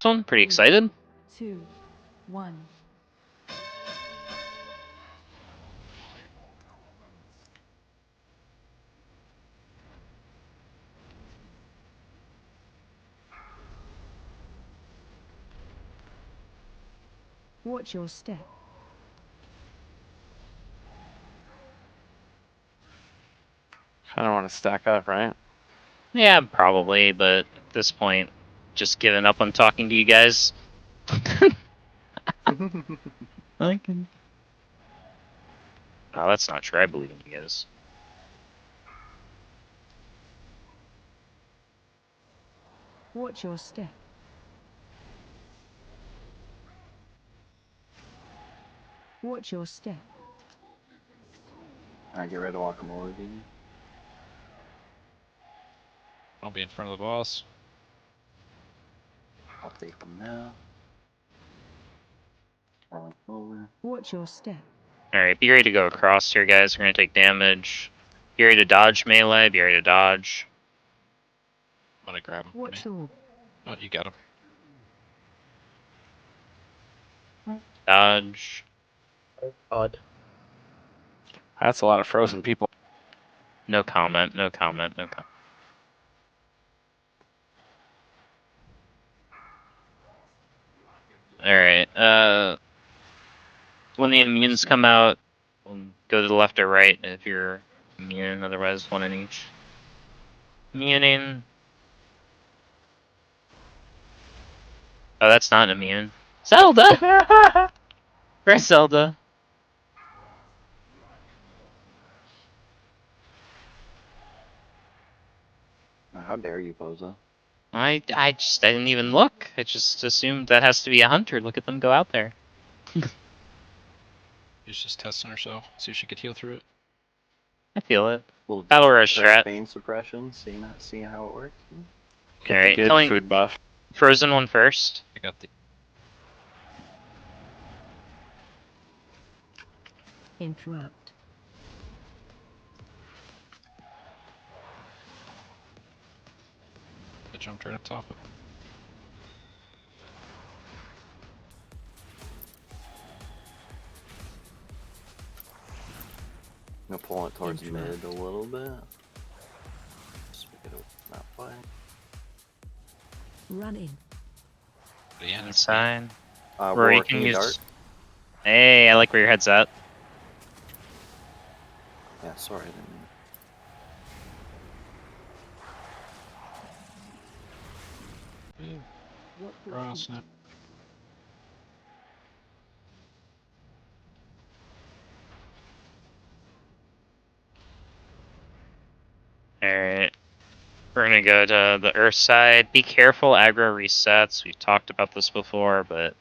one. Pretty excited. 2, 1. Watch your step. I don't want to stack up, right? Yeah, probably, but at this point, just giving up on talking to you guys. I can. Oh, that's not true. I believe in you guys. Watch your step. Watch your step. Alright, get ready to walk him over, dude. I'll be in front of the boss. I'll take him now. Rolling forward. Watch your step. Alright, be ready to go across here, guys. We're gonna take damage. Be ready to dodge melee. Be ready to dodge. I'm gonna grab him. Watch the wall. Oh, you got him. Dodge. Odd. That's a lot of frozen people. No comment, no comment, no comment. Alright, when the immunes come out, go to the left or right if you're immune, otherwise one in each. Immuning. Oh, that's not immune. Zelda! Where's Zelda? How dare you, Boza? I didn't even look. I just assumed that has to be a hunter. Look at them go out there. He's just testing herself. See if she could heal through it. I feel it. Little Battle rush strat. pain suppression, seeing how it works. All right, Good killing food buff. frozen one first. I got the. Interrupt. I jumped right on top of it. I'm gonna pull it towards mid a little bit. Just make it not fight. Run in. Yeah, Inside. Where Roar, you can use. dart? Hey, I like where your head's at. Yeah, sorry. I didn't mean- Oh, snap. Alright. We're gonna go to the earth side. Be careful, aggro resets. We've talked about this before, but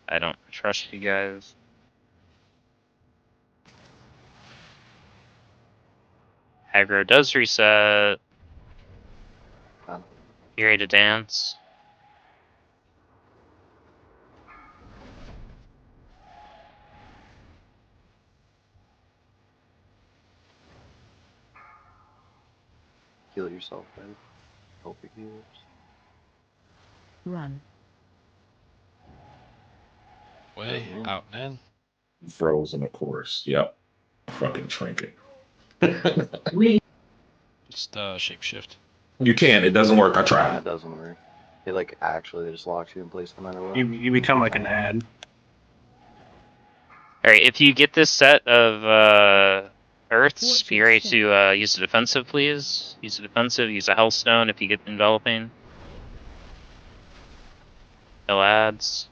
I don't trust you guys. Aggro does reset. Done. You ready to dance? Heal yourself, babe. Help your healers. Run. Way out and in. Frozen, of course. Yep. Fucking trinket. Just shapeshift. You can't. It doesn't work. I Nah, tried. it doesn't work. It like actually just locks you in place no matter what. You become like an ad. Alright, if you get this set of Earths, Watch be your ready step. to use a defensive, please. Use a defensive, use a Hellstone if you get enveloping. Hill adds.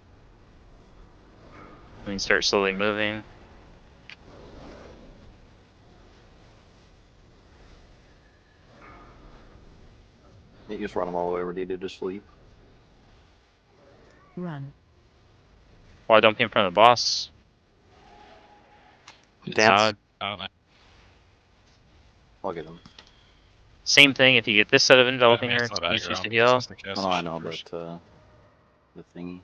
And you start slowly moving. You just run them all the way ready to just sleep. Run. Why don't be in front of the boss? Dance. Oh, man. I'll get them. Same thing, if you get this set of enveloping I mean, Earths, it's not please aggro. use to I'm heal. just the caster Oh, I know, first. but the thingy.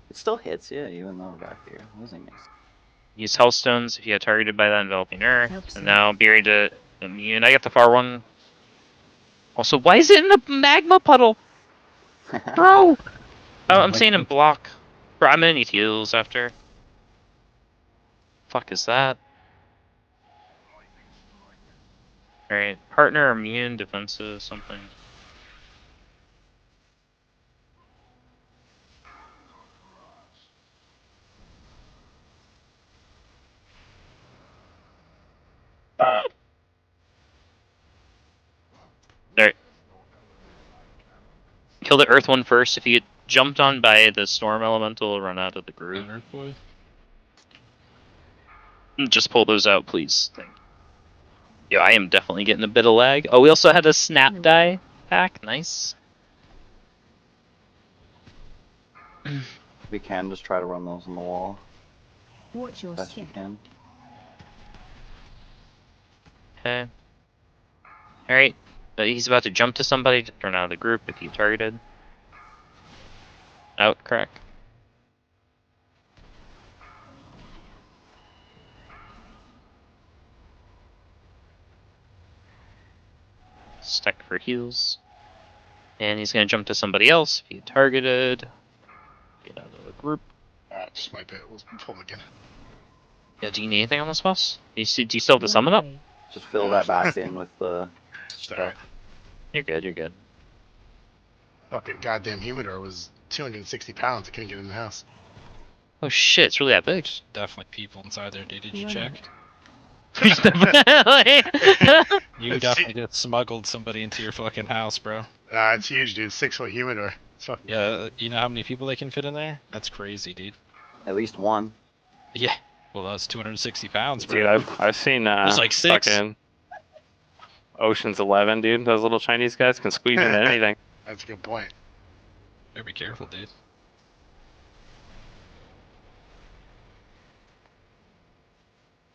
It still hits, yeah, even though back here. What does it mean? Use Hellstones if you get targeted by that enveloping Earth. Helps And me. now be ready to immune. I got the far one. Also, why is it in the magma puddle? Bro! Oh, I'm Like- seeing him block. Bro, I'm gonna need heals after. Fuck is that? Alright, partner immune, defensive, something. There. Kill the earth one first. If you get jumped on by the storm elemental, run out of the group. Earth boy. Just pull those out, please. Thank you. Yo, I am definitely getting a bit of lag. Oh, we also had a snap die pack. Nice. If you can, just try to run those on the wall Watch your best you step. can. Okay. Alright. He's about to jump to somebody to turn out of the group if you targeted. Out, correct. Stack for heals. And he's gonna jump to somebody else if you targeted. Get out of the group. Just my bit. We'll pull again. Yeah, do you need anything on this boss? Do you still have the summon up? Way. Just fill that back in with the It's alright. stuff. You're good, you're good. Fucking goddamn humidor was 260 pounds. I couldn't get in the house. Oh shit, it's really that big. There's definitely people inside there, dude. Did you Run check? out. You It's definitely just smuggled somebody into your fucking house, bro. It's huge, dude. 6-foot humidor. It's fucking. Yeah, you know how many people they can fit in there? That's crazy, dude. At least one. Yeah. Well, that's 260 pounds, bro. Dude, I've seen There's like 6. fucking Ocean's 11, dude. Those little Chinese guys can squeeze into anything. That's a good point. Better be careful, dude.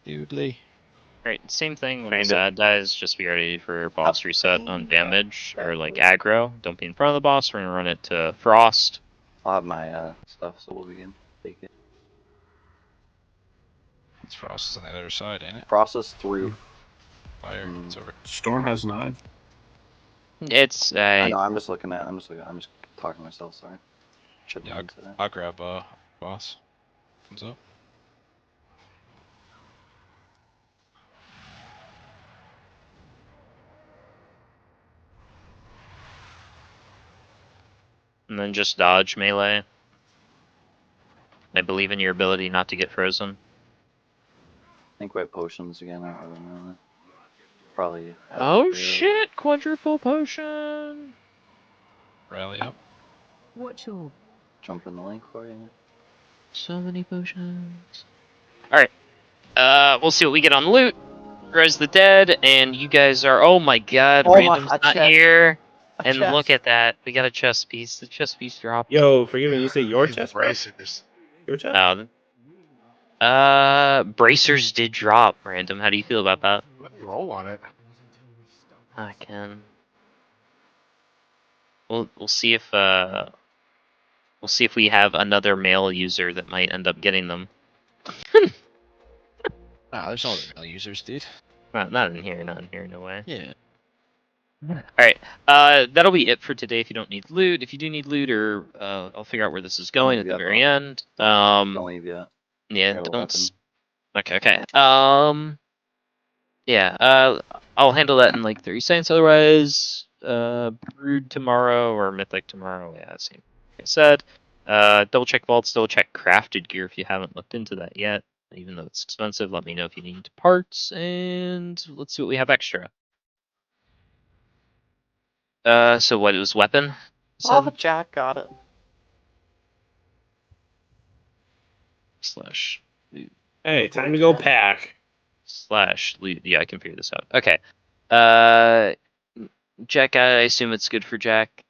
Doodly. Right, same thing when Trained the it. sad dies, just be ready for boss reset on damage, or like aggro. Don't be in front of the boss, we're gonna run it to Frost. I'll have my stuff, so we'll begin. Take it. It's Frost on the other side, ain't it? Process through. Fire. It's over. Storm has 9. It's, I know. I'm just talking to myself. Sorry. Shouldn't Yeah, have said that. I'll grab boss. Comes up. and then just dodge melee. I believe in your ability not to get frozen. I think we have potions again. I don't know. Probably. Oh shit, quadruple potion! Rally up. Watch your. Jump in the link for you. So many potions. Alright, we'll see what we get on loot. Res the dead, and you guys are, oh my god, Oh my- random's a not chest. here. A And chest. look at that, we got a chest piece. The chest piece dropped. Yo, forgive me, you say your These chest, bro? bracers. Your chest? Bracers did drop, random. How do you feel about that? Roll on it. I can. We'll see if we have another male user that might end up getting them. Nah, there's no other male users, dude. Not in here, no way. Yeah. Alright, that'll be it for today if you don't need loot. If you do need loot, or I'll figure out where this is going at the Yeah, very end. Don't leave yet. Yeah, Grab a don't. weapon. Okay. Yeah. I'll handle that in like 30 seconds. Otherwise, Brood tomorrow or Mythic tomorrow. Yeah, same. Like I said, double check vaults, double check crafted gear if you haven't looked into that yet. Even though it's expensive, let me know if you need parts, and let's see what we have extra. So what, it was weapon? Oh, Jack got it. Slash loot. Hey, time to go pack. Slash loot. Yeah, I can figure this out. Okay. Jack, I assume it's good for Jack.